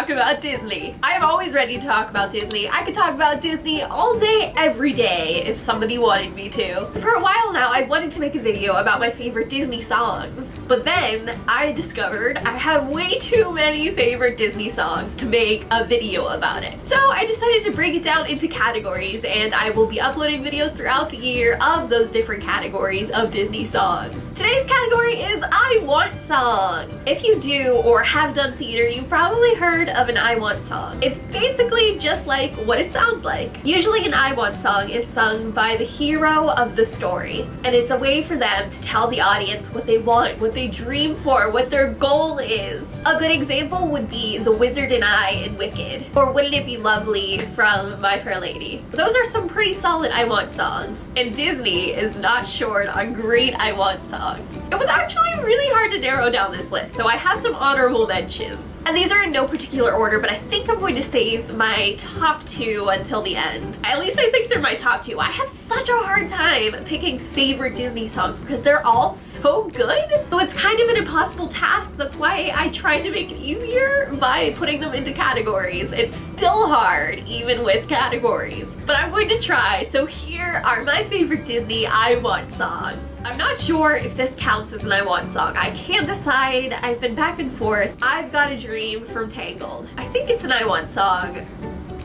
talk about Disney. I am always ready to talk about Disney. I could talk about Disney all day, every day, if somebody wanted me to. For a while now, I wanted to make a video about my favorite Disney songs, but then I discovered I have way too many favorite Disney songs to make a video about it. So I decided to break it down into categories, and I will be uploading videos throughout the year of those different categories of Disney songs. Today's category is I Want songs. If you do or have done theater, you've probably heard of an I Want song. It's basically just like what it sounds like. Usually an I Want song is sung by the hero of the story, and it's a way for them to tell the audience what they want, what they dream for, what their goal is. A good example would be The Wizard and I in Wicked, or Wouldn't It Be Lovely from My Fair Lady. Those are some pretty solid I Want songs, and Disney is not short on great I Want songs. It was actually really hard to narrow down this list, so I have some honorable mentions. And these are in no particular order, but I think I'm going to save my top two until the end. At least I think they're my top two. I have such a hard time picking favorite Disney songs because they're all so good. So it's kind of an impossible task. That's why I tried to make it easier by putting them into categories. It's still hard, even with categories, but I'm going to try. So here are my favorite Disney I Want songs. I'm not sure if this counts as an I Want song. I can't decide. I've been back and forth. I've Got a Dream from Tangled. I think it's an I Want song.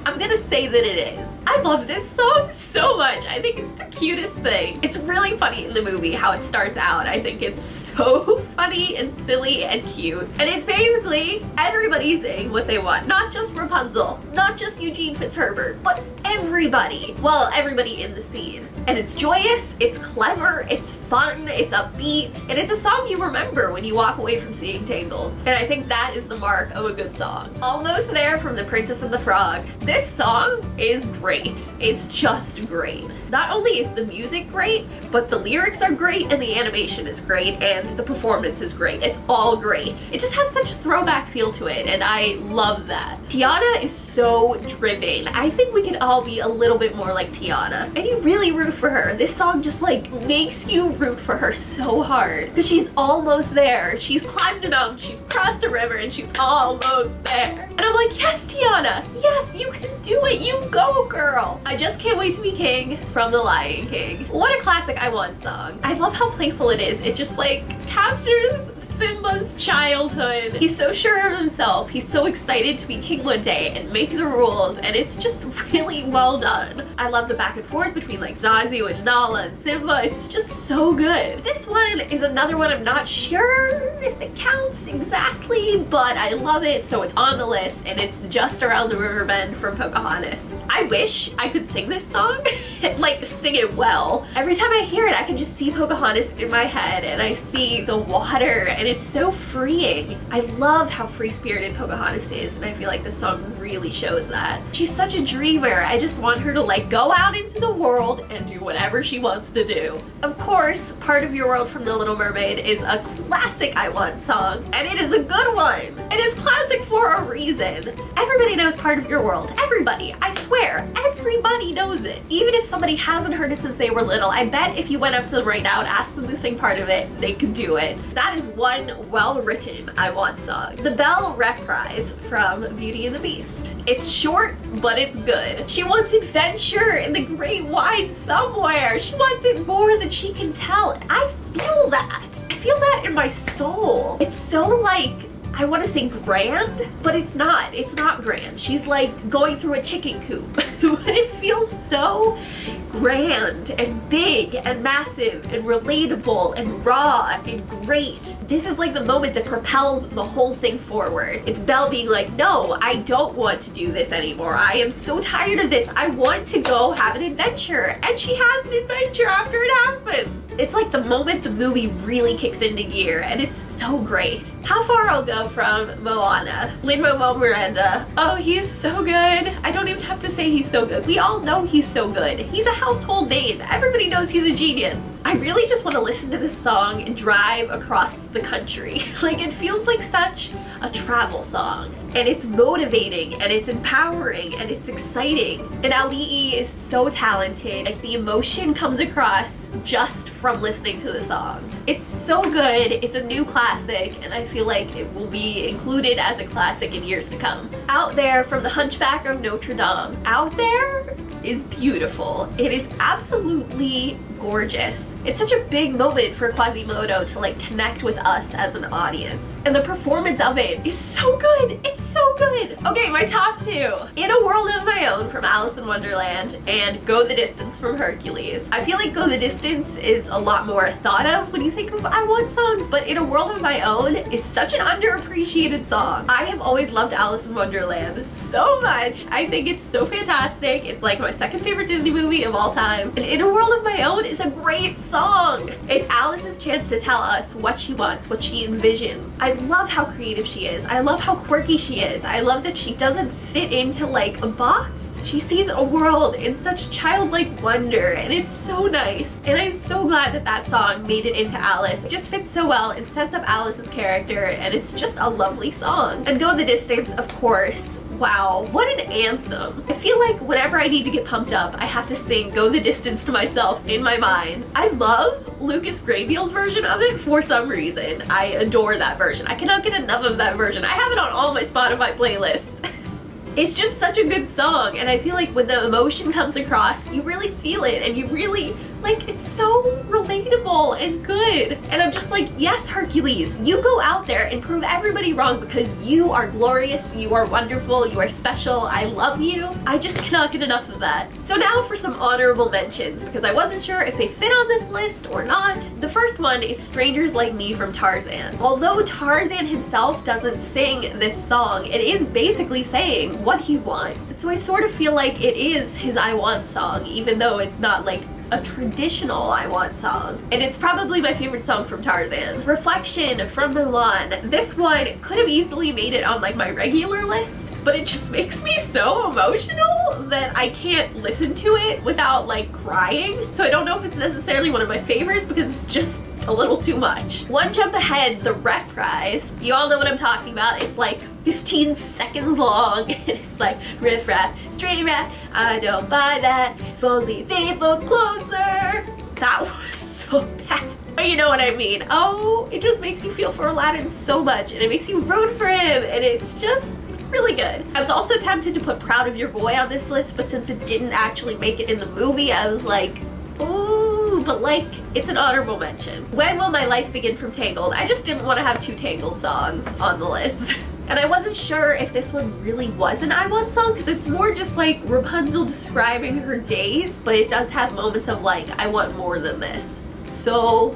I'm gonna say that it is. I love this song so much. I think it's the cutest thing. It's really funny in the movie how it starts out. I think it's so funny and silly and cute. And it's basically everybody saying what they want. Not just Rapunzel, not just Eugene Fitzherbert, but everybody. Well, everybody in the scene. And it's joyous, it's clever, it's fun, it's upbeat, and it's a song you remember when you walk away from seeing Tangled. And I think that is the mark of a good song. Almost There from The Princess and the Frog. This song is great. It's just great. Not only is the music great, but the lyrics are great and the animation is great and the performance is great. It's all great. It just has such a throwback feel to it, and I love that. Tiana is so driven. I think we could all be a little bit more like Tiana, and you really root for her. This song just like makes you root for her so hard because she's almost there. She's climbed a mountain, she's crossed a river, and she's almost there. And I'm like, yes, Tiana, yes, you can do it. You go, girl. I just can't wait to be king from The Lion King. What a classic I Want song. I love how playful it is. It just like captures Simba's childhood. He's so sure of himself. He's so excited to be king one day and make the rules, and it's just really well done. I love the back and forth between like Zazu and Nala and Simba. It's just so good. This one is another one I'm not sure if it counts exactly, but I love it, so it's on the list, and it's Just Around the River Bend from Pocahontas. I wish I could sing this song, like sing it well. Every time I hear it, I can just see Pocahontas in my head, and I see the water, and it's so freeing. I love how free-spirited Pocahontas is, and I feel like this song really shows that. She's such a dreamer. I just want her to like go out into the world and do whatever she wants to do. Of course, Part of Your World from The Little Mermaid is a classic I Want song, and it is a good one. It is classic for a reason. Everybody knows Part of Your World. Everybody. I swear, everybody knows it. Even if somebody hasn't heard it since they were little, I bet if you went up to them right now and asked them to sing part of it, they could do it. That is one well-written I Want song. The Belle Reprise from Beauty and the Beast. It's short, but it's good. She wants adventure in the great wide somewhere. She wants it more than she can tell. I feel that. I feel that in my soul. It's so like, I want to say grand, but it's not. It's not grand. She's like going through a chicken coop, but it feels so grand and big and massive and relatable and raw and great. This is like the moment that propels the whole thing forward. It's Belle being like, no, I don't want to do this anymore. I am so tired of this. I want to go have an adventure. And she has an adventure after it happens. It's like the moment the movie really kicks into gear, and it's so great. How far I'll go from Moana. Lin-Manuel Miranda. Oh, he's so good. I don't even have to say he's so good. We all know he's so good. He's a household name. Everybody knows he's a genius. I really just want to listen to this song and drive across the country. Like, it feels like such a travel song. and it's motivating, and it's empowering, and it's exciting. And Ali'i is so talented. Like, the emotion comes across just from listening to the song. It's so good. It's a new classic, and I feel like it will be included as a classic in years to come. Out There from the Hunchback of Notre Dame. Out There is beautiful. It is absolutely gorgeous. It's such a big moment for Quasimodo to like connect with us as an audience. And the performance of it is so good. It's so good. Okay, my top two. In a World of My Own from Alice in Wonderland and Go the Distance from Hercules. I feel like Go the Distance is a lot more thought of when you think of I Want songs, but In a World of My Own is such an underappreciated song. I have always loved Alice in Wonderland so much. I think it's so fantastic. It's like my second favorite Disney movie of all time. And In a World of My Own is a great song. It's Alice's chance to tell us what she wants, what she envisions. I love how creative she is. I love how quirky she is. I love that she doesn't fit into like a box. She sees a world in such childlike wonder, and it's so nice. And I'm so glad that that song made it into Alice. It just fits so well and sets up Alice's character, and it's just a lovely song. And Go the Distance, of course. Wow, what an anthem. I feel like whenever I need to get pumped up, I have to sing Go the Distance to myself in my mind. I love Lucas Grable's version of it for some reason. I adore that version. I cannot get enough of that version. I have it on all my Spotify playlists. It's just such a good song, and I feel like when the emotion comes across, you really feel it, and you really, like, it's so relatable and good. And I'm just like, yes, Hercules, you go out there and prove everybody wrong because you are glorious, you are wonderful, you are special, I love you. I just cannot get enough of that. So now for some honorable mentions, because I wasn't sure if they fit on this list or not. The first one is Strangers Like Me from Tarzan. Although Tarzan himself doesn't sing this song, it is basically saying what he wants. So I sort of feel like it is his I Want song, even though it's not like a traditional I Want song. And it's probably my favorite song from Tarzan. Reflection from Mulan. This one could have easily made it on like my regular list, but it just makes me so emotional that I can't listen to it without like crying. So I don't know if it's necessarily one of my favorites because it's just a little too much. One Jump Ahead, the reprise. You all know what I'm talking about. It's like 15 seconds long and it's like riff rap, straight rap, I don't buy that, if only they'd look closer. That was so bad. But you know what I mean. Oh, it just makes you feel for Aladdin so much, and it makes you root for him, and it's just really good. I was also tempted to put Proud of Your Boy on this list, but since it didn't actually make it in the movie, I was like, ooh, but like, it's an honorable mention. When Will My Life Begin from Tangled. I just didn't want to have two Tangled songs on the list. And I wasn't sure if this one really was an I Want song, because it's more just like Rapunzel describing her days, but it does have moments of like, I want more than this. So,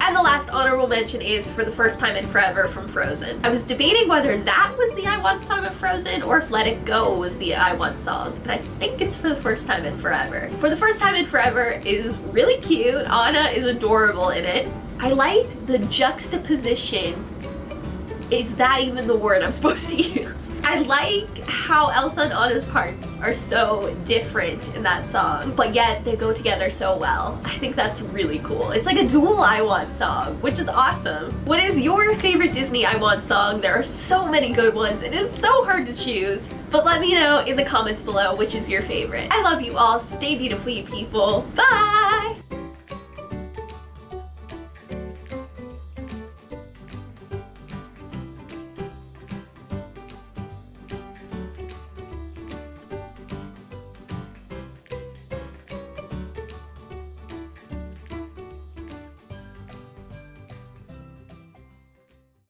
and the last honorable mention is For the First Time in Forever from Frozen. I was debating whether that was the I Want song of Frozen or if Let It Go was the I Want song, and I think it's For the First Time in Forever. For the First Time in Forever is really cute. Anna is adorable in it. I like the juxtaposition. Is that even the word I'm supposed to use? I like how Elsa and Anna's parts are so different in that song, but yet they go together so well. I think that's really cool. It's like a dual I Want song, which is awesome. What is your favorite Disney I Want song? There are so many good ones. It is so hard to choose, but let me know in the comments below which is your favorite. I love you all. Stay beautiful, you people. Bye!